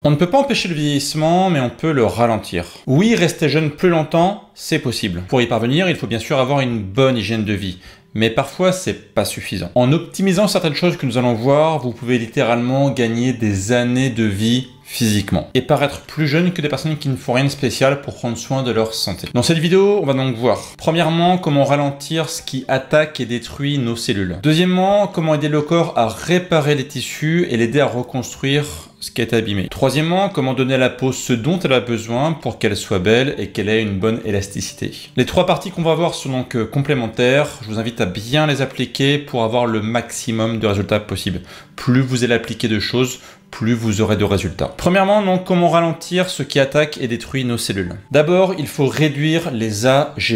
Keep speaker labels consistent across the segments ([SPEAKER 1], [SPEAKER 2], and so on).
[SPEAKER 1] On ne peut pas empêcher le vieillissement, mais on peut le ralentir. Oui, rester jeune plus longtemps, c'est possible. Pour y parvenir, il faut bien sûr avoir une bonne hygiène de vie. Mais parfois, c'est pas suffisant. En optimisant certaines choses que nous allons voir, vous pouvez littéralement gagner des années de vie physiquement et paraître plus jeune que des personnes qui ne font rien de spécial pour prendre soin de leur santé. Dans cette vidéo, on va donc voir premièrement comment ralentir ce qui attaque et détruit nos cellules. Deuxièmement, comment aider le corps à réparer les tissus et l'aider à reconstruire ce qui est abîmé. Troisièmement, comment donner à la peau ce dont elle a besoin pour qu'elle soit belle et qu'elle ait une bonne élasticité. Les trois parties qu'on va voir sont donc complémentaires. Je vous invite à bien les appliquer pour avoir le maximum de résultats possible. Plus vous allez appliquer de choses, plus vous aurez de résultats. Premièrement, donc, comment ralentir ce qui attaque et détruit nos cellules. D'abord, il faut réduire les AGE,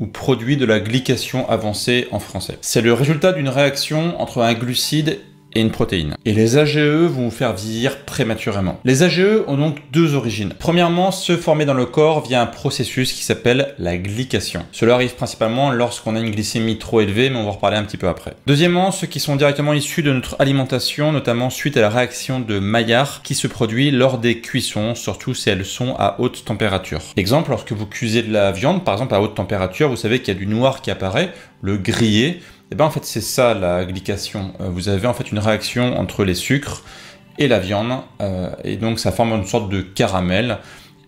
[SPEAKER 1] ou produits de la glycation avancée en français. C'est le résultat d'une réaction entre un glucide et une protéine. Et les AGE vont vous faire vieillir prématurément. Les AGE ont donc deux origines. Premièrement, ceux formés dans le corps via un processus qui s'appelle la glycation. Cela arrive principalement lorsqu'on a une glycémie trop élevée, mais on va en reparler un petit peu après. Deuxièmement, ceux qui sont directement issus de notre alimentation, notamment suite à la réaction de Maillard qui se produit lors des cuissons, surtout si elles sont à haute température. Exemple, lorsque vous cuisez de la viande, par exemple à haute température, vous savez qu'il y a du noir qui apparaît, le grillé. Et bien en fait c'est ça la glycation. Vous avez en fait une réaction entre les sucres et la viande et donc ça forme une sorte de caramel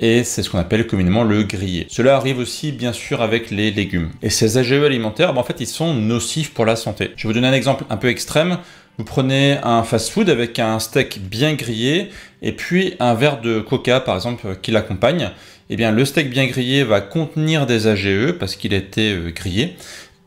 [SPEAKER 1] et c'est ce qu'on appelle communément le grillé. Cela arrive aussi bien sûr avec les légumes. Et ces AGE alimentaires, en fait ils sont nocifs pour la santé. Je vais vous donner un exemple un peu extrême. Vous prenez un fast-food avec un steak bien grillé et puis un verre de coca par exemple qui l'accompagne. Et bien le steak bien grillé va contenir des AGE parce qu'il a été grillé.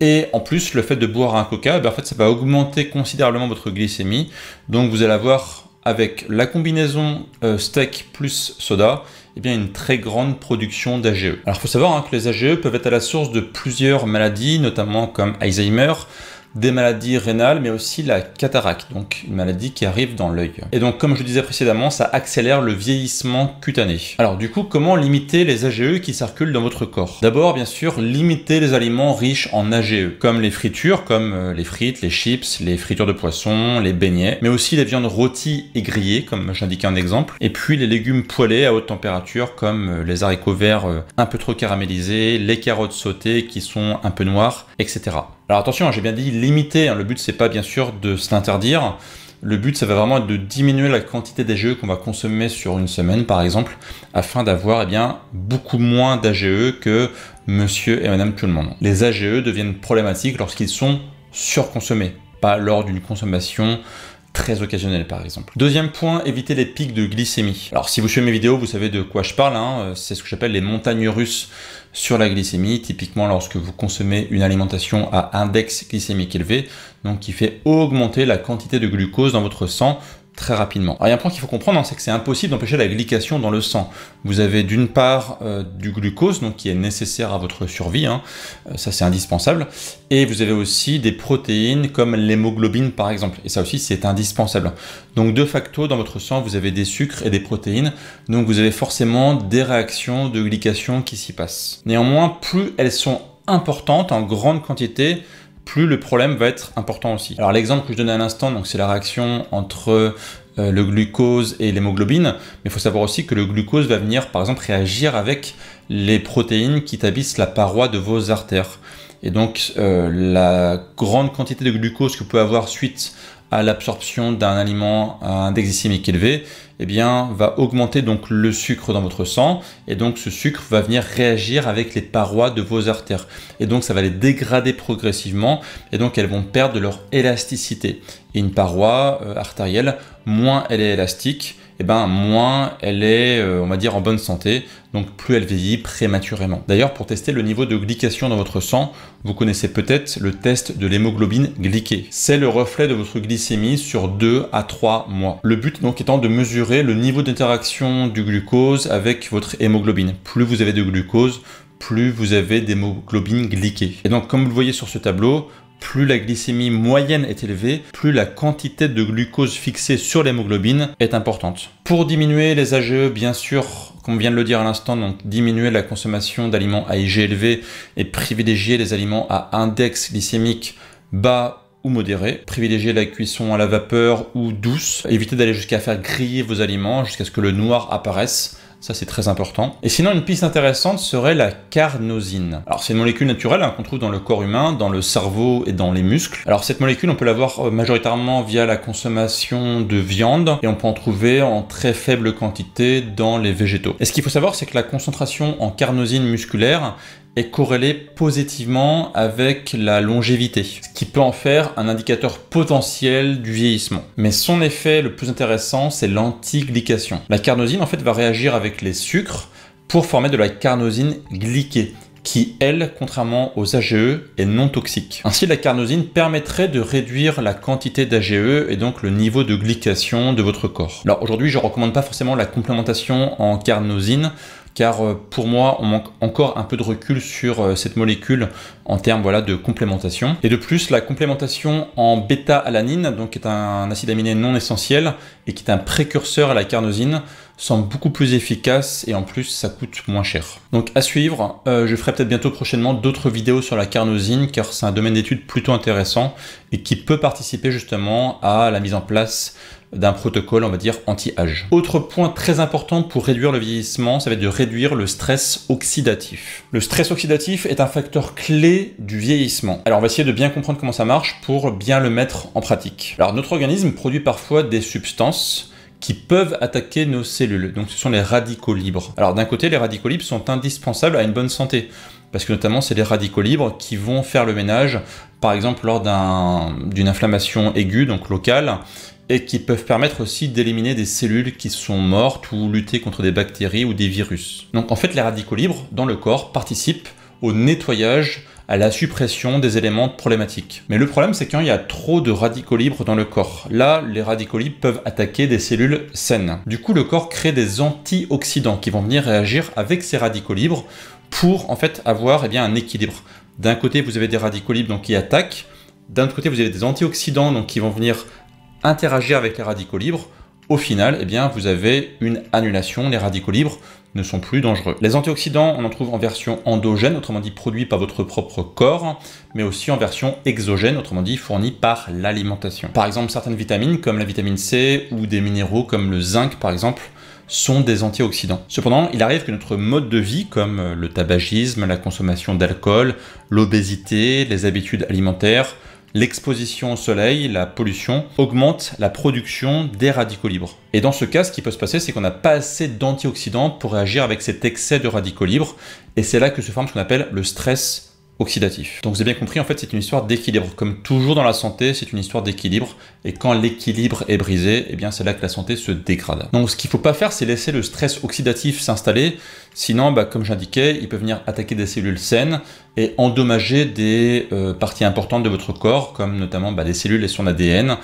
[SPEAKER 1] Et en plus, le fait de boire un coca, en fait, ça va augmenter considérablement votre glycémie. Donc vous allez avoir, avec la combinaison steak plus soda, eh bien, une très grande production d'AGE. Alors il faut savoir que les AGE peuvent être à la source de plusieurs maladies, notamment comme Alzheimer, des maladies rénales, mais aussi la cataracte, donc une maladie qui arrive dans l'œil. Et donc, comme je le disais précédemment, ça accélère le vieillissement cutané. Alors du coup, comment limiter les AGE qui circulent dans votre corps? D'abord, bien sûr, limiter les aliments riches en AGE, comme les fritures, comme les frites, les chips, les fritures de poisson, les beignets, mais aussi les viandes rôties et grillées, comme j'indiquais un exemple, et puis les légumes poêlés à haute température, comme les haricots verts un peu trop caramélisés, les carottes sautées qui sont un peu noires, etc. Alors attention, j'ai bien dit limiter, le but c'est pas bien sûr de se l'interdire, le but ça va vraiment être de diminuer la quantité d'AGE qu'on va consommer sur une semaine par exemple, afin d'avoir beaucoup moins d'AGE que monsieur et madame tout le monde. Les AGE deviennent problématiques lorsqu'ils sont surconsommés, pas lors d'une consommation très occasionnel par exemple. Deuxième point, éviter les pics de glycémie. Alors si vous suivez mes vidéos, vous savez de quoi je parle, c'est ce que j'appelle les montagnes russes sur la glycémie, typiquement lorsque vous consommez une alimentation à index glycémique élevé, donc qui fait augmenter la quantité de glucose dans votre sang très rapidement. Alors il y a un point qu'il faut comprendre, c'est que c'est impossible d'empêcher la glycation dans le sang. Vous avez d'une part du glucose, donc qui est nécessaire à votre survie, ça c'est indispensable, et vous avez aussi des protéines comme l'hémoglobine par exemple, et ça aussi c'est indispensable. Donc de facto dans votre sang vous avez des sucres et des protéines, donc vous avez forcément des réactions de glycation qui s'y passent. Néanmoins, plus elles sont importantes en grande quantité, plus le problème va être important aussi. Alors l'exemple que je donnais à l'instant, c'est la réaction entre le glucose et l'hémoglobine, mais il faut savoir aussi que le glucose va venir par exemple réagir avec les protéines qui tablissent la paroi de vos artères. Et donc la grande quantité de glucose que vous pouvez avoir suite à l'absorption d'un aliment à index glycémique élevé, va augmenter donc le sucre dans votre sang, et donc ce sucre va venir réagir avec les parois de vos artères, et donc ça va les dégrader progressivement, et donc elles vont perdre leur élasticité. Et une paroi artérielle, moins elle est élastique, moins elle est, on va dire, en bonne santé, donc plus elle vieillit prématurément. D'ailleurs, pour tester le niveau de glycation dans votre sang, vous connaissez peut-être le test de l'hémoglobine glyquée. C'est le reflet de votre glycémie sur 2 à 3 mois. Le but donc étant de mesurer le niveau d'interaction du glucose avec votre hémoglobine. Plus vous avez de glucose, plus vous avez d'hémoglobine glyquée. Et donc, comme vous le voyez sur ce tableau, plus la glycémie moyenne est élevée, plus la quantité de glucose fixée sur l'hémoglobine est importante. Pour diminuer les AGE, bien sûr, comme on vient de le dire à l'instant, donc diminuer la consommation d'aliments à IG élevé et privilégier les aliments à index glycémique bas ou modérée. Privilégiez la cuisson à la vapeur ou douce. Évitez d'aller jusqu'à faire griller vos aliments jusqu'à ce que le noir apparaisse. Ça, c'est très important. Et sinon, une piste intéressante serait la carnosine. Alors, c'est une molécule naturelle qu'on trouve dans le corps humain, dans le cerveau et dans les muscles. Alors, cette molécule, on peut l'avoir majoritairement via la consommation de viande et on peut en trouver en très faible quantité dans les végétaux. Et ce qu'il faut savoir, c'est que la concentration en carnosine musculaire est corrélée positivement avec la longévité, ce qui peut en faire un indicateur potentiel du vieillissement. Mais son effet le plus intéressant, c'est l'antiglycation. La carnosine, en fait, va réagir avec les sucres pour former de la carnosine glyquée, qui, elle, contrairement aux AGE, est non toxique. Ainsi, la carnosine permettrait de réduire la quantité d'AGE et donc le niveau de glycation de votre corps. Alors aujourd'hui, je ne recommande pas forcément la complémentation en carnosine, car pour moi, on manque encore un peu de recul sur cette molécule en termes de complémentation. Et de plus, la complémentation en bêta-alanine, donc qui est un acide aminé non essentiel et qui est un précurseur à la carnosine, semble beaucoup plus efficace et en plus, ça coûte moins cher. Donc à suivre, je ferai peut-être bientôt prochainement d'autres vidéos sur la carnosine, car c'est un domaine d'étude plutôt intéressant et qui peut participer justement à la mise en place d'un protocole, on va dire, anti-âge. Autre point très important pour réduire le vieillissement, ça va être de réduire le stress oxydatif. Le stress oxydatif est un facteur clé du vieillissement. Alors on va essayer de bien comprendre comment ça marche pour bien le mettre en pratique. Alors notre organisme produit parfois des substances qui peuvent attaquer nos cellules, donc ce sont les radicaux libres. Alors d'un côté, les radicaux libres sont indispensables à une bonne santé, parce que notamment c'est les radicaux libres qui vont faire le ménage, par exemple lors d'une inflammation aiguë, donc locale, et qui peuvent permettre aussi d'éliminer des cellules qui sont mortes ou lutter contre des bactéries ou des virus. Donc en fait, les radicaux libres dans le corps participent au nettoyage, à la suppression des éléments problématiques. Mais le problème, c'est quand il y a trop de radicaux libres dans le corps. Là, les radicaux libres peuvent attaquer des cellules saines. Du coup, le corps crée des antioxydants qui vont venir réagir avec ces radicaux libres pour en fait avoir un équilibre. D'un côté, vous avez des radicaux libres donc, qui attaquent. D'un autre côté, vous avez des antioxydants donc, qui vont venir interagir avec les radicaux libres. Au final, vous avez une annulation. Les radicaux libres ne sont plus dangereux. Les antioxydants, on en trouve en version endogène, autrement dit produits par votre propre corps, mais aussi en version exogène, autrement dit fournis par l'alimentation. Par exemple, certaines vitamines comme la vitamine C ou des minéraux comme le zinc par exemple, sont des antioxydants. Cependant, il arrive que notre mode de vie, comme le tabagisme, la consommation d'alcool, l'obésité, les habitudes alimentaires, l'exposition au soleil, la pollution, augmente la production des radicaux libres. Et dans ce cas, ce qui peut se passer, c'est qu'on n'a pas assez d'antioxydants pour réagir avec cet excès de radicaux libres, et c'est là que se forme ce qu'on appelle le stress oxydatif. Donc vous avez bien compris, en fait, c'est une histoire d'équilibre. Comme toujours dans la santé, c'est une histoire d'équilibre, et quand l'équilibre est brisé, c'est là que la santé se dégrade. Donc ce qu'il ne faut pas faire, c'est laisser le stress oxydatif s'installer, sinon, comme j'indiquais, il peut venir attaquer des cellules saines et endommager des parties importantes de votre corps, comme notamment des cellules et son ADN,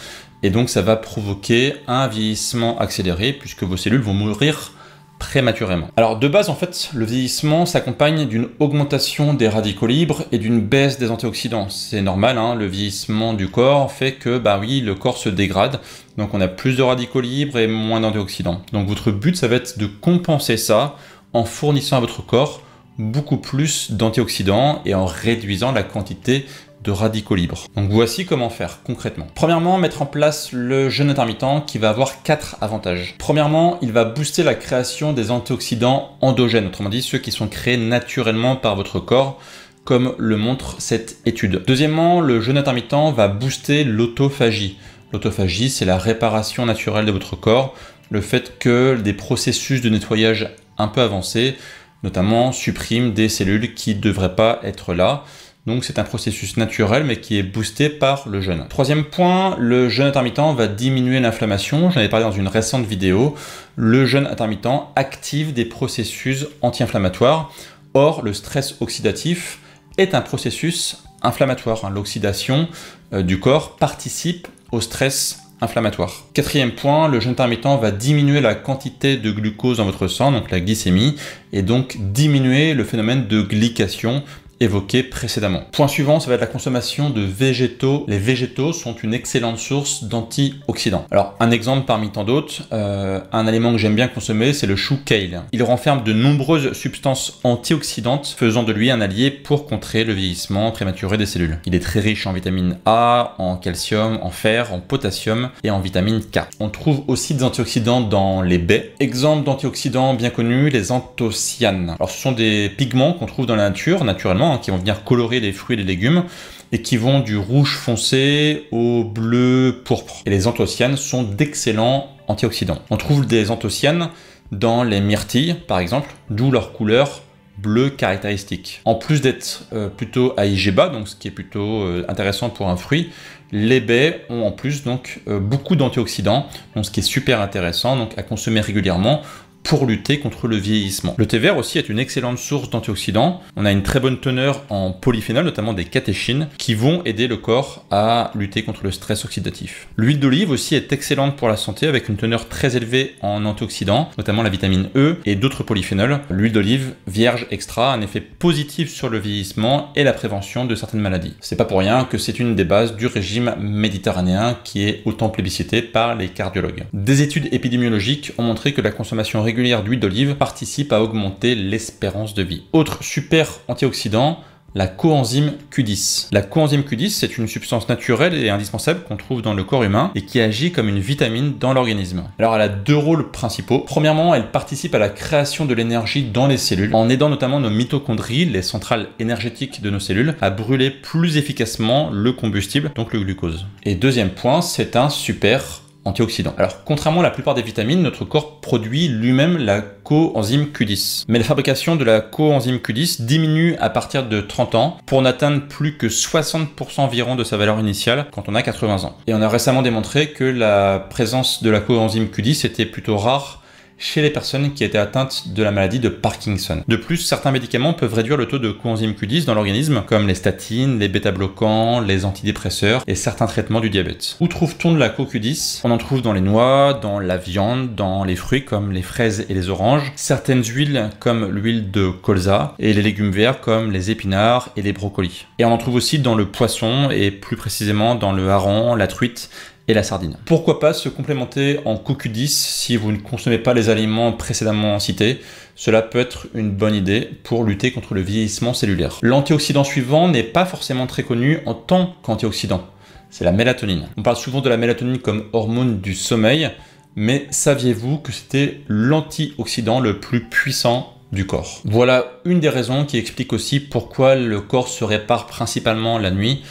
[SPEAKER 1] et donc ça va provoquer un vieillissement accéléré, puisque vos cellules vont mourir prématurément. Alors de base, en fait, le vieillissement s'accompagne d'une augmentation des radicaux libres et d'une baisse des antioxydants. C'est normal, le vieillissement du corps fait que, oui, le corps se dégrade, donc on a plus de radicaux libres et moins d'antioxydants. Donc votre but, ça va être de compenser ça en fournissant à votre corps beaucoup plus d'antioxydants et en réduisant la quantité de radicaux libres. Donc voici comment faire concrètement. Premièrement, mettre en place le jeûne intermittent qui va avoir 4 avantages. Premièrement, il va booster la création des antioxydants endogènes, autrement dit ceux qui sont créés naturellement par votre corps, comme le montre cette étude. Deuxièmement, le jeûne intermittent va booster l'autophagie. L'autophagie, c'est la réparation naturelle de votre corps, le fait que des processus de nettoyage un peu avancés, notamment suppriment des cellules qui ne devraient pas être là. Donc c'est un processus naturel mais qui est boosté par le jeûne. Troisième point, le jeûne intermittent va diminuer l'inflammation. J'en ai parlé dans une récente vidéo. Le jeûne intermittent active des processus anti-inflammatoires. Or, le stress oxydatif est un processus inflammatoire. L'oxydation du corps participe au stress inflammatoire. Quatrième point, le jeûne intermittent va diminuer la quantité de glucose dans votre sang, donc la glycémie, et donc diminuer le phénomène de glycation, évoqué précédemment. Point suivant, ça va être la consommation de végétaux. Les végétaux sont une excellente source d'antioxydants. Alors, un exemple parmi tant d'autres, un aliment que j'aime bien consommer, c'est le chou kale. Il renferme de nombreuses substances antioxydantes, faisant de lui un allié pour contrer le vieillissement prématuré des cellules. Il est très riche en vitamine A, en calcium, en fer, en potassium et en vitamine K. On trouve aussi des antioxydants dans les baies. Exemple d'antioxydants bien connus, les anthocyanes. Alors, ce sont des pigments qu'on trouve dans la nature, naturellement, qui vont venir colorer les fruits et les légumes et qui vont du rouge foncé au bleu pourpre. Et les anthocyanes sont d'excellents antioxydants. On trouve des anthocyanes dans les myrtilles, par exemple, d'où leur couleur bleu caractéristique. En plus d'être plutôt à IG bas, donc ce qui est plutôt intéressant pour un fruit, les baies ont en plus donc beaucoup d'antioxydants, donc ce qui est super intéressant donc à consommer régulièrement pour lutter contre le vieillissement. Le thé vert aussi est une excellente source d'antioxydants. On a une très bonne teneur en polyphénol, notamment des catéchines, qui vont aider le corps à lutter contre le stress oxydatif. L'huile d'olive aussi est excellente pour la santé avec une teneur très élevée en antioxydants, notamment la vitamine E et d'autres polyphénols. L'huile d'olive vierge extra a un effet positif sur le vieillissement et la prévention de certaines maladies. C'est pas pour rien que c'est une des bases du régime méditerranéen qui est autant plébiscité par les cardiologues. Des études épidémiologiques ont montré que la consommation régulière d'huile d'olive participe à augmenter l'espérance de vie. Autre super antioxydant, la coenzyme Q10. La coenzyme Q10, c'est une substance naturelle et indispensable qu'on trouve dans le corps humain et qui agit comme une vitamine dans l'organisme. Alors elle a deux rôles principaux. Premièrement, elle participe à la création de l'énergie dans les cellules en aidant notamment nos mitochondries, les centrales énergétiques de nos cellules, à brûler plus efficacement le combustible, donc le glucose. Et deuxième point, c'est un super antioxydants. Alors, contrairement à la plupart des vitamines, notre corps produit lui-même la coenzyme Q10. Mais la fabrication de la coenzyme Q10 diminue à partir de 30 ans pour n'atteindre plus que 60% environ de sa valeur initiale quand on a 80 ans. Et on a récemment démontré que la présence de la coenzyme Q10 était plutôt rare chez les personnes qui étaient atteintes de la maladie de Parkinson. De plus, certains médicaments peuvent réduire le taux de coenzyme Q10 dans l'organisme, comme les statines, les bêta-bloquants, les antidépresseurs et certains traitements du diabète. Où trouve-t-on de la CoQ10? On en trouve dans les noix, dans la viande, dans les fruits comme les fraises et les oranges, certaines huiles comme l'huile de colza et les légumes verts comme les épinards et les brocolis. Et on en trouve aussi dans le poisson et plus précisément dans le hareng, la truite et la sardine. Pourquoi pas se complémenter en CoQ10 si vous ne consommez pas les aliments précédemment cités? Cela peut être une bonne idée pour lutter contre le vieillissement cellulaire. L'antioxydant suivant n'est pas forcément très connu en tant qu'antioxydant. C'est la mélatonine. On parle souvent de la mélatonine comme hormone du sommeil, mais saviez-vous que c'était l'antioxydant le plus puissant du corps? Voilà une des raisons qui explique aussi pourquoi le corps se répare principalement la nuit.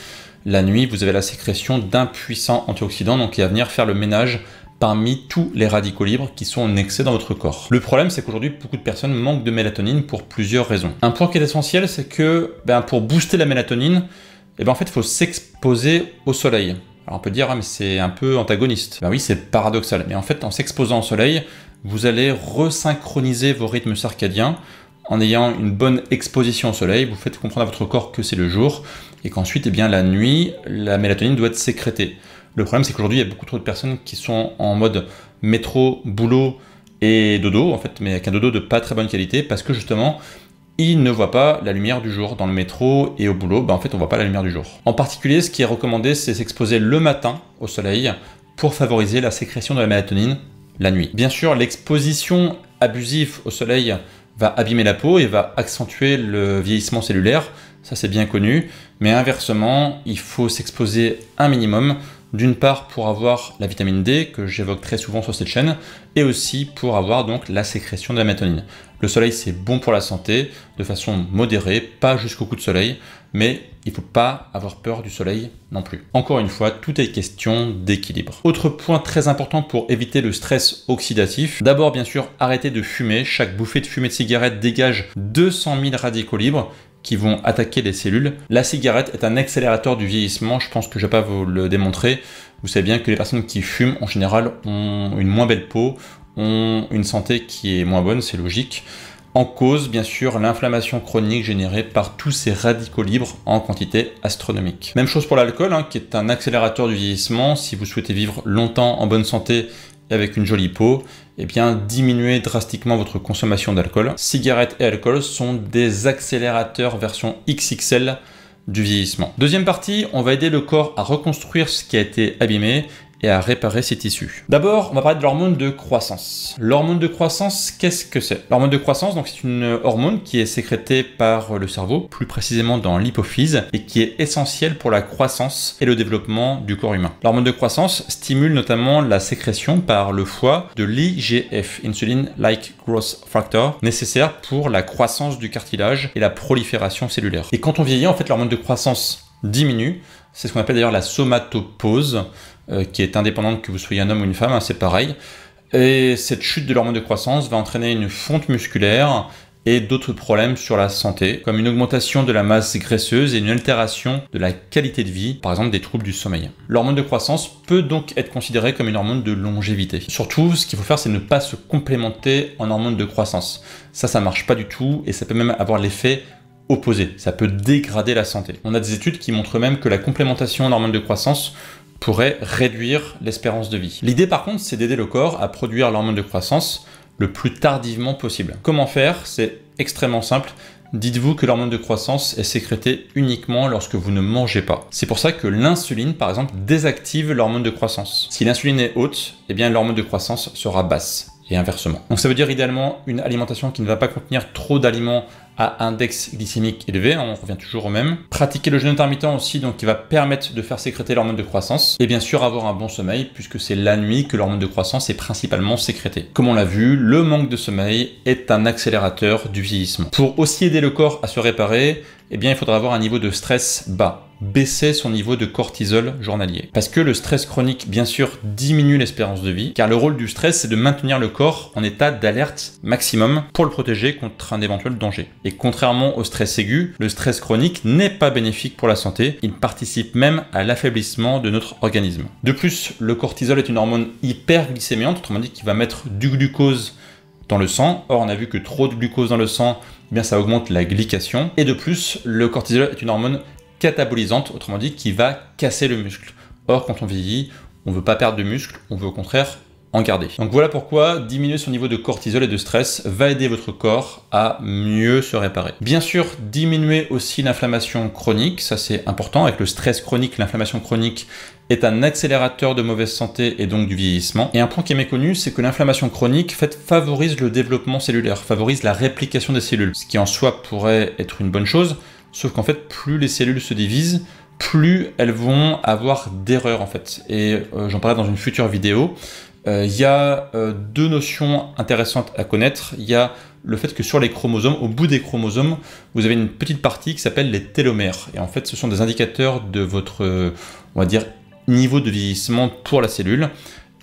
[SPEAKER 1] La nuit, vous avez la sécrétion d'un puissant antioxydant, donc qui va venir faire le ménage parmi tous les radicaux libres qui sont en excès dans votre corps. Le problème, c'est qu'aujourd'hui, beaucoup de personnes manquent de mélatonine pour plusieurs raisons. Un point qui est essentiel, c'est que pour booster la mélatonine, en fait, il faut s'exposer au soleil. Alors on peut dire, mais c'est un peu antagoniste. Oui, c'est paradoxal. Mais en fait, en s'exposant au soleil, vous allez resynchroniser vos rythmes circadiens. En ayant une bonne exposition au soleil, vous faites comprendre à votre corps que c'est le jour et qu'ensuite, la nuit, la mélatonine doit être sécrétée. Le problème, c'est qu'aujourd'hui, il y a beaucoup trop de personnes qui sont en mode métro, boulot et dodo, en fait, mais avec un dodo de pas très bonne qualité parce que justement, ils ne voient pas la lumière du jour. Dans le métro et au boulot, en fait, on voit pas la lumière du jour. En particulier, ce qui est recommandé, c'est s'exposer le matin au soleil pour favoriser la sécrétion de la mélatonine la nuit. Bien sûr, l'exposition abusive au soleil va abîmer la peau et va accentuer le vieillissement cellulaire, ça c'est bien connu, mais inversement, il faut s'exposer un minimum, d'une part pour avoir la vitamine D, que j'évoque très souvent sur cette chaîne, et aussi pour avoir donc la sécrétion de la mélatonine. Le soleil c'est bon pour la santé, de façon modérée, pas jusqu'au coup de soleil, mais il ne faut pas avoir peur du soleil non plus. Encore une fois, tout est question d'équilibre. Autre point très important pour éviter le stress oxydatif, d'abord bien sûr arrêtez de fumer. Chaque bouffée de fumée de cigarette dégage 200 000 radicaux libres qui vont attaquer les cellules. La cigarette est un accélérateur du vieillissement, je pense que je ne vais pas vous le démontrer. Vous savez bien que les personnes qui fument en général ont une moins belle peau, ont une santé qui est moins bonne, c'est logique. En cause, bien sûr, l'inflammation chronique générée par tous ces radicaux libres en quantité astronomique. Même chose pour l'alcool, qui est un accélérateur du vieillissement. Si vous souhaitez vivre longtemps en bonne santé et avec une jolie peau, eh bien diminuer drastiquement votre consommation d'alcool. Cigarettes et alcool sont des accélérateurs version XXL du vieillissement. Deuxième partie, on va aider le corps à reconstruire ce qui a été abîmé et à réparer ses tissus. D'abord, on va parler de l'hormone de croissance. L'hormone de croissance, qu'est-ce que c'est? L'hormone de croissance, donc c'est une hormone qui est sécrétée par le cerveau, plus précisément dans l'hypophyse, et qui est essentielle pour la croissance et le développement du corps humain. L'hormone de croissance stimule notamment la sécrétion par le foie de l'IGF, Insulin-like Growth Factor, nécessaire pour la croissance du cartilage et la prolifération cellulaire. Et quand on vieillit, en fait, l'hormone de croissance diminue. C'est ce qu'on appelle d'ailleurs la somatopause, qui est indépendante que vous soyez un homme ou une femme, hein, c'est pareil. Et cette chute de l'hormone de croissance va entraîner une fonte musculaire et d'autres problèmes sur la santé, comme une augmentation de la masse graisseuse et une altération de la qualité de vie, par exemple des troubles du sommeil. L'hormone de croissance peut donc être considérée comme une hormone de longévité. Surtout, ce qu'il faut faire, c'est ne pas se complémenter en hormone de croissance. Ça marche pas du tout et ça peut même avoir l'effet opposé. Ça peut dégrader la santé. On a des études qui montrent même que la complémentation en hormone de croissance pourrait réduire l'espérance de vie. L'idée par contre, c'est d'aider le corps à produire l'hormone de croissance le plus tardivement possible. Comment faire? C'est extrêmement simple. Dites-vous que l'hormone de croissance est sécrétée uniquement lorsque vous ne mangez pas. C'est pour ça que l'insuline, par exemple, désactive l'hormone de croissance. Si l'insuline est haute, eh bien l'hormone de croissance sera basse. Et inversement. Donc ça veut dire idéalement une alimentation qui ne va pas contenir trop d'aliments à index glycémique élevé, on revient toujours au même. Pratiquer le jeûne intermittent aussi, donc qui va permettre de faire sécréter l'hormone de croissance. Et bien sûr avoir un bon sommeil, puisque c'est la nuit que l'hormone de croissance est principalement sécrétée. Comme on l'a vu, le manque de sommeil est un accélérateur du vieillissement. Pour aussi aider le corps à se réparer, eh bien il faudra avoir un niveau de stress bas. Baisser son niveau de cortisol journalier. Parce que le stress chronique, bien sûr, diminue l'espérance de vie, car le rôle du stress, c'est de maintenir le corps en état d'alerte maximum pour le protéger contre un éventuel danger. Et contrairement au stress aigu, le stress chronique n'est pas bénéfique pour la santé, il participe même à l'affaiblissement de notre organisme. De plus, le cortisol est une hormone hyperglycémiante, autrement dit qui va mettre du glucose dans le sang. Or, on a vu que trop de glucose dans le sang, eh bien, ça augmente la glycation. Et de plus, le cortisol est une hormone catabolisante, autrement dit qui va casser le muscle. Or, quand on vieillit, on ne veut pas perdre de muscle, on veut au contraire en garder. Donc voilà pourquoi diminuer son niveau de cortisol et de stress va aider votre corps à mieux se réparer. Bien sûr, diminuer aussi l'inflammation chronique, ça c'est important. Avec le stress chronique, l'inflammation chronique est un accélérateur de mauvaise santé et donc du vieillissement. Et un point qui est méconnu, c'est que l'inflammation chronique favorise le développement cellulaire, favorise la réplication des cellules, ce qui en soi pourrait être une bonne chose. Sauf qu'en fait, plus les cellules se divisent, plus elles vont avoir d'erreurs en fait. Et j'en parlerai dans une future vidéo. Il y a deux notions intéressantes à connaître. Il y a le fait que sur les chromosomes, au bout des chromosomes, vous avez une petite partie qui s'appelle les télomères. Et en fait, ce sont des indicateurs de votre, on va dire, niveau de vieillissement pour la cellule.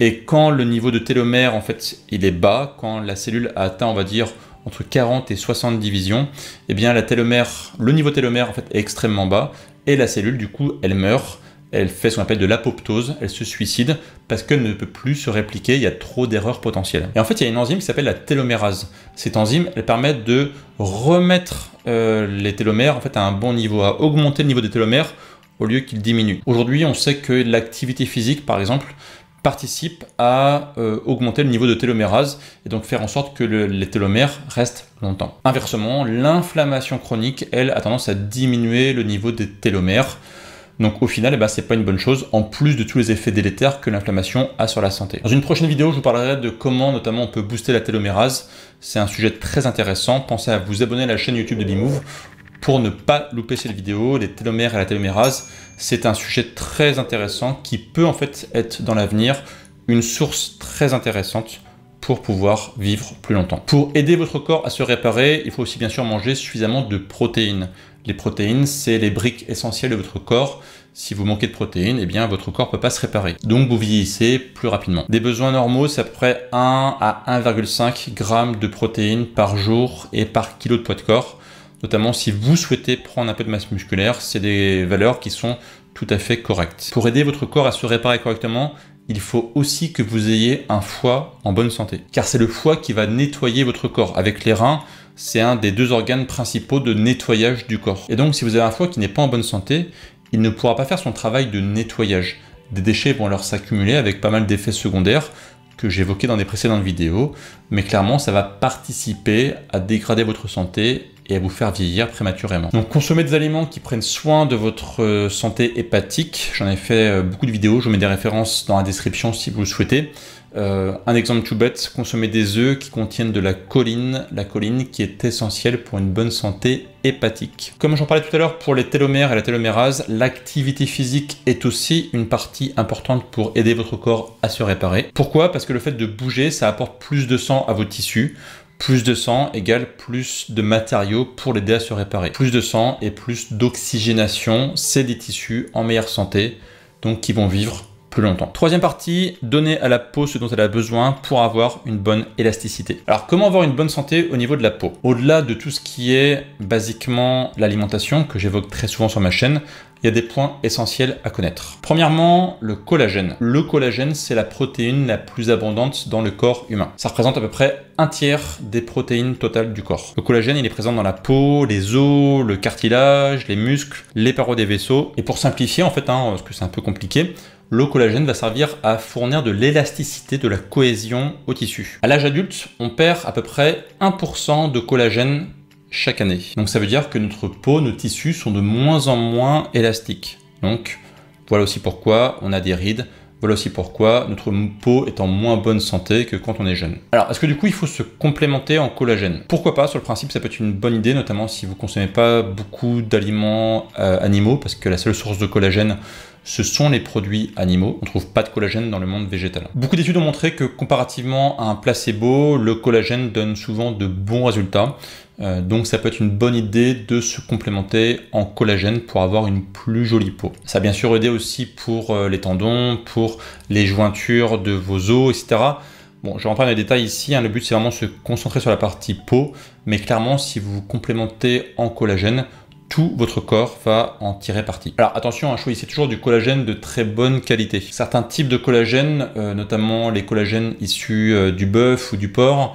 [SPEAKER 1] Et quand le niveau de télomère, en fait, il est bas, quand la cellule a atteint, on va dire, entre 40 et 60 divisions, eh bien le niveau télomère en fait est extrêmement bas et la cellule du coup elle meurt, elle fait ce qu'on appelle de l'apoptose, elle se suicide parce qu'elle ne peut plus se répliquer, il y a trop d'erreurs potentielles. Et en fait il y a une enzyme qui s'appelle la télomérase. Cette enzyme elle permet de remettre les télomères en fait à un bon niveau, à augmenter le niveau des télomères au lieu qu'ils diminuent. Aujourd'hui on sait que l'activité physique par exemple participe à augmenter le niveau de télomérase et donc faire en sorte que les télomères restent longtemps. Inversement, l'inflammation chronique, elle, a tendance à diminuer le niveau des télomères. Donc au final, c'est pas une bonne chose, en plus de tous les effets délétères que l'inflammation a sur la santé. Dans une prochaine vidéo, je vous parlerai de comment notamment on peut booster la télomérase. C'est un sujet très intéressant. Pensez à vous abonner à la chaîne YouTube de Bimove pour ne pas louper cette vidéo. Les télomères et la télomérase, c'est un sujet très intéressant qui peut en fait être dans l'avenir une source très intéressante pour pouvoir vivre plus longtemps. Pour aider votre corps à se réparer, il faut aussi bien sûr manger suffisamment de protéines. Les protéines, c'est les briques essentielles de votre corps. Si vous manquez de protéines, eh bien votre corps ne peut pas se réparer. Donc vous vieillissez plus rapidement. Des besoins normaux, c'est à peu près 1 à 1,5 g de protéines par jour et par kilo de poids de corps. Notamment si vous souhaitez prendre un peu de masse musculaire, c'est des valeurs qui sont tout à fait correctes. Pour aider votre corps à se réparer correctement, il faut aussi que vous ayez un foie en bonne santé. Car c'est le foie qui va nettoyer votre corps. Avec les reins, c'est un des deux organes principaux de nettoyage du corps. Et donc si vous avez un foie qui n'est pas en bonne santé, il ne pourra pas faire son travail de nettoyage. Des déchets vont alors s'accumuler avec pas mal d'effets secondaires, que j'évoquais dans des précédentes vidéos, mais clairement ça va participer à dégrader votre santé et à vous faire vieillir prématurément. Donc consommez des aliments qui prennent soin de votre santé hépatique. J'en ai fait beaucoup de vidéos, je vous mets des références dans la description si vous le souhaitez. Un exemple tout bête, consommez des œufs qui contiennent de la choline qui est essentielle pour une bonne santé hépatique. Comme j'en parlais tout à l'heure pour les télomères et la télomérase, l'activité physique est aussi une partie importante pour aider votre corps à se réparer. Pourquoi? Parce que le fait de bouger, ça apporte plus de sang à vos tissus. Plus de sang égale plus de matériaux pour l'aider à se réparer. Plus de sang et plus d'oxygénation, c'est des tissus en meilleure santé, donc qui vont vivre plus longtemps. Troisième partie, donner à la peau ce dont elle a besoin pour avoir une bonne élasticité. Alors comment avoir une bonne santé au niveau de la peau? Au-delà de tout ce qui est basiquement l'alimentation, que j'évoque très souvent sur ma chaîne, il y a des points essentiels à connaître. Premièrement, le collagène. Le collagène, c'est la protéine la plus abondante dans le corps humain. Ça représente à peu près un tiers des protéines totales du corps. Le collagène, il est présent dans la peau, les os, le cartilage, les muscles, les parois des vaisseaux. Et pour simplifier, en fait, parce que c'est un peu compliqué, le collagène va servir à fournir de l'élasticité, de la cohésion au tissu. À l'âge adulte, on perd à peu près 1% de collagène chaque année. Donc ça veut dire que notre peau, nos tissus sont de moins en moins élastiques. Donc voilà aussi pourquoi on a des rides, voilà aussi pourquoi notre peau est en moins bonne santé que quand on est jeune. Alors est-ce que du coup il faut se complémenter en collagène? Pourquoi pas? Sur le principe ça peut être une bonne idée, notamment si vous ne consommez pas beaucoup d'aliments animaux, parce que la seule source de collagène ce sont les produits animaux. On ne trouve pas de collagène dans le monde végétal. Beaucoup d'études ont montré que comparativement à un placebo, le collagène donne souvent de bons résultats. Donc ça peut être une bonne idée de se complémenter en collagène pour avoir une plus jolie peau. Ça a bien sûr aidé aussi pour les tendons, pour les jointures de vos os, etc. Bon, je vais rentrer dans les détails ici, le but c'est vraiment de se concentrer sur la partie peau, mais clairement si vous vous complémentez en collagène, tout votre corps va en tirer parti. Alors attention, choisissez toujours du collagène de très bonne qualité. Certains types de collagène, notamment les collagènes issus du bœuf ou du porc,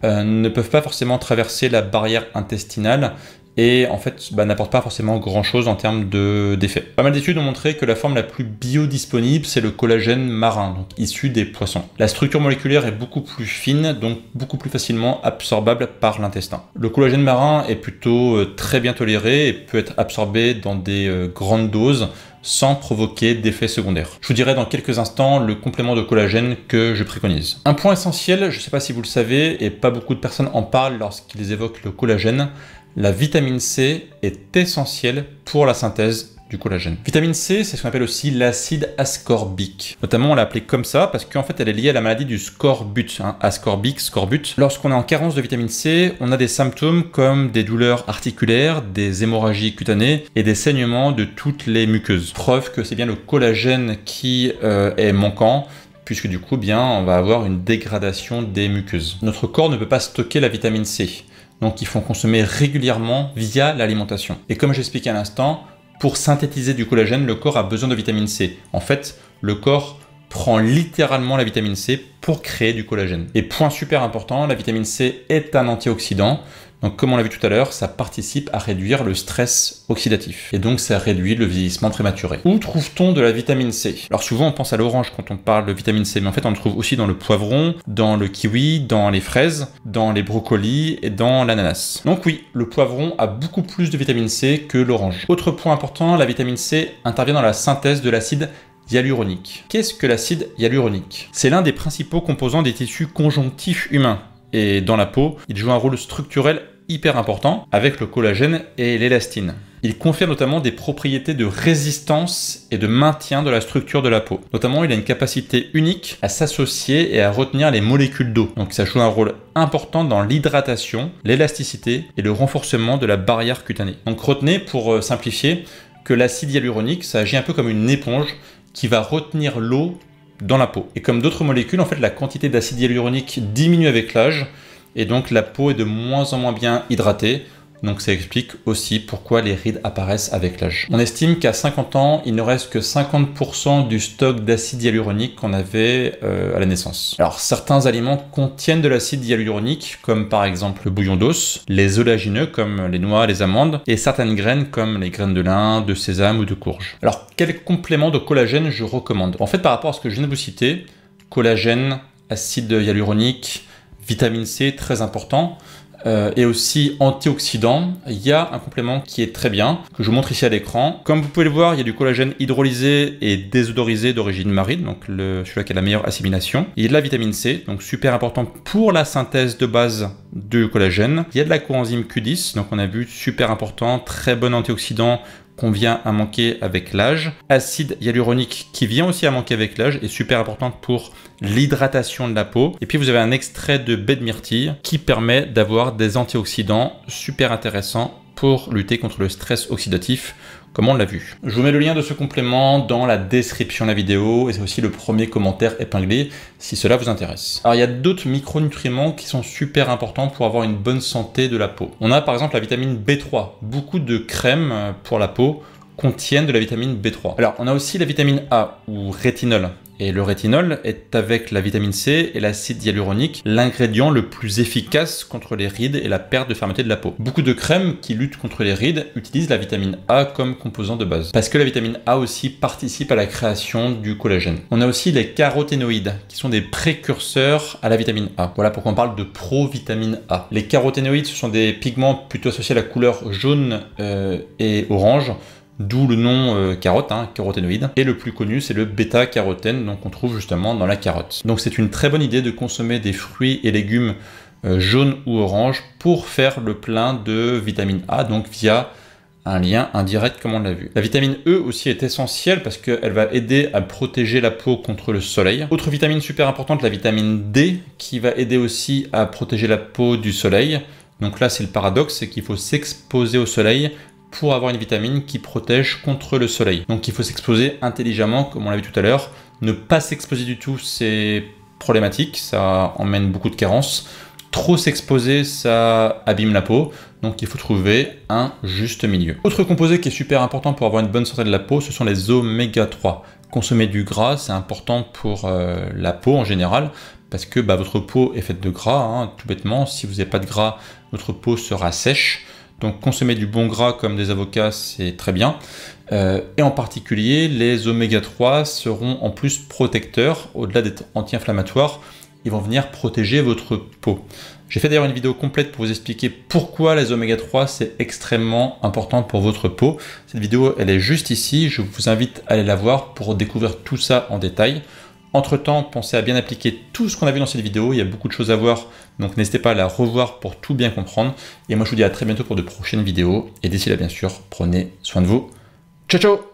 [SPEAKER 1] ne peuvent pas forcément traverser la barrière intestinale et en fait n'apportent pas forcément grand chose en termes d'effet. Pas mal d'études ont montré que la forme la plus biodisponible c'est le collagène marin, donc issu des poissons. La structure moléculaire est beaucoup plus fine, donc beaucoup plus facilement absorbable par l'intestin. Le collagène marin est plutôt très bien toléré et peut être absorbé dans des grandes doses sans provoquer d'effets secondaires. Je vous dirai dans quelques instants le complément de collagène que je préconise. Un point essentiel, je ne sais pas si vous le savez, et pas beaucoup de personnes en parlent lorsqu'ils évoquent le collagène, la vitamine C est essentielle pour la synthèse du collagène. Vitamine C, c'est ce qu'on appelle aussi l'acide ascorbique. Notamment, on l'a appelé comme ça parce qu'en fait, elle est liée à la maladie du scorbut, ascorbique, scorbut. Lorsqu'on est en carence de vitamine C, on a des symptômes comme des douleurs articulaires, des hémorragies cutanées et des saignements de toutes les muqueuses. Preuve que c'est bien le collagène qui est manquant, puisque du coup, on va avoir une dégradation des muqueuses. Notre corps ne peut pas stocker la vitamine C. Donc il faut en consommer régulièrement via l'alimentation. Et comme j'expliquais à l'instant, pour synthétiser du collagène, le corps a besoin de vitamine C. En fait, le corps prend littéralement la vitamine C pour créer du collagène. Et point super important, la vitamine C est un antioxydant. Donc comme on l'a vu tout à l'heure, ça participe à réduire le stress oxydatif. Et donc ça réduit le vieillissement prématuré. Où trouve-t-on de la vitamine C? Alors souvent on pense à l'orange quand on parle de vitamine C, mais en fait on le trouve aussi dans le poivron, dans le kiwi, dans les fraises, dans les brocolis et dans l'ananas. Donc oui, le poivron a beaucoup plus de vitamine C que l'orange. Autre point important, la vitamine C intervient dans la synthèse de l'acide hyaluronique. Qu'est-ce que l'acide hyaluronique? C'est l'un des principaux composants des tissus conjonctifs humains. Et dans la peau, il joue un rôle structurel hyper important avec le collagène et l'élastine. Il confère notamment des propriétés de résistance et de maintien de la structure de la peau. Notamment, il a une capacité unique à s'associer et à retenir les molécules d'eau. Donc ça joue un rôle important dans l'hydratation, l'élasticité et le renforcement de la barrière cutanée. Donc retenez, pour simplifier, que l'acide hyaluronique, ça agit un peu comme une éponge qui va retenir l'eau dans la peau. Et comme d'autres molécules, en fait, la quantité d'acide hyaluronique diminue avec l'âge, et donc la peau est de moins en moins bien hydratée. Donc ça explique aussi pourquoi les rides apparaissent avec l'âge. On estime qu'à 50 ans, il ne reste que 50% du stock d'acide hyaluronique qu'on avait à la naissance. Alors certains aliments contiennent de l'acide hyaluronique, comme par exemple le bouillon d'os, les oléagineux comme les noix, les amandes, et certaines graines comme les graines de lin, de sésame ou de courge. Alors quel complément de collagène je recommande? En fait, par rapport à ce que je viens de vous citer, collagène, acide hyaluronique, vitamine C, très important. Et aussi antioxydant, il y a un complément qui est très bien, que je vous montre ici à l'écran. Comme vous pouvez le voir, il y a du collagène hydrolysé et désodorisé d'origine marine, donc celui-là qui a la meilleure assimilation. Il y a de la vitamine C, donc super important pour la synthèse de base du collagène. Il y a de la coenzyme Q10, donc on a vu, super important, très bon antioxydant qu'on vient à manquer avec l'âge. Acide hyaluronique qui vient aussi à manquer avec l'âge et super important pour l'hydratation de la peau. Et puis vous avez un extrait de baie de myrtille qui permet d'avoir des antioxydants super intéressants pour lutter contre le stress oxydatif, comme on l'a vu. Je vous mets le lien de ce complément dans la description de la vidéo et c'est aussi le premier commentaire épinglé si cela vous intéresse. Alors il y a d'autres micronutriments qui sont super importants pour avoir une bonne santé de la peau. On a par exemple la vitamine B3. Beaucoup de crèmes pour la peau contiennent de la vitamine B3. Alors on a aussi la vitamine A ou rétinol. Et le rétinol est avec la vitamine C et l'acide hyaluronique l'ingrédient le plus efficace contre les rides et la perte de fermeté de la peau. Beaucoup de crèmes qui luttent contre les rides utilisent la vitamine A comme composant de base. Parce que la vitamine A aussi participe à la création du collagène. On a aussi les caroténoïdes qui sont des précurseurs à la vitamine A. Voilà pourquoi on parle de provitamine A. Les caroténoïdes, ce sont des pigments plutôt associés à la couleur jaune et orange. D'où le nom carotte, caroténoïde. Et le plus connu, c'est le bêta-carotène, donc on trouve justement dans la carotte. Donc c'est une très bonne idée de consommer des fruits et légumes jaunes ou oranges pour faire le plein de vitamine A, donc via un lien indirect comme on l'a vu. La vitamine E aussi est essentielle parce qu'elle va aider à protéger la peau contre le soleil. Autre vitamine super importante, la vitamine D, qui va aider aussi à protéger la peau du soleil. Donc là, c'est le paradoxe, c'est qu'il faut s'exposer au soleil pour avoir une vitamine qui protège contre le soleil. Donc il faut s'exposer intelligemment, comme on l'a vu tout à l'heure. Ne pas s'exposer du tout, c'est problématique, ça emmène beaucoup de carences. Trop s'exposer, ça abîme la peau. Donc il faut trouver un juste milieu. Autre composé qui est super important pour avoir une bonne santé de la peau, ce sont les oméga 3. Consommer du gras, c'est important pour la peau en général, parce que votre peau est faite de gras, tout bêtement. Si vous n'avez pas de gras, votre peau sera sèche. Donc consommer du bon gras comme des avocats, c'est très bien. Et en particulier, les oméga 3 seront en plus protecteurs. Au-delà d'être anti-inflammatoires, ils vont venir protéger votre peau. J'ai fait d'ailleurs une vidéo complète pour vous expliquer pourquoi les oméga 3 c'est extrêmement important pour votre peau. Cette vidéo, elle est juste ici. Je vous invite à aller la voir pour découvrir tout ça en détail. Entre-temps, pensez à bien appliquer tout ce qu'on a vu dans cette vidéo. Il y a beaucoup de choses à voir, donc n'hésitez pas à la revoir pour tout bien comprendre. Et moi, je vous dis à très bientôt pour de prochaines vidéos. Et d'ici là, bien sûr, prenez soin de vous. Ciao, ciao!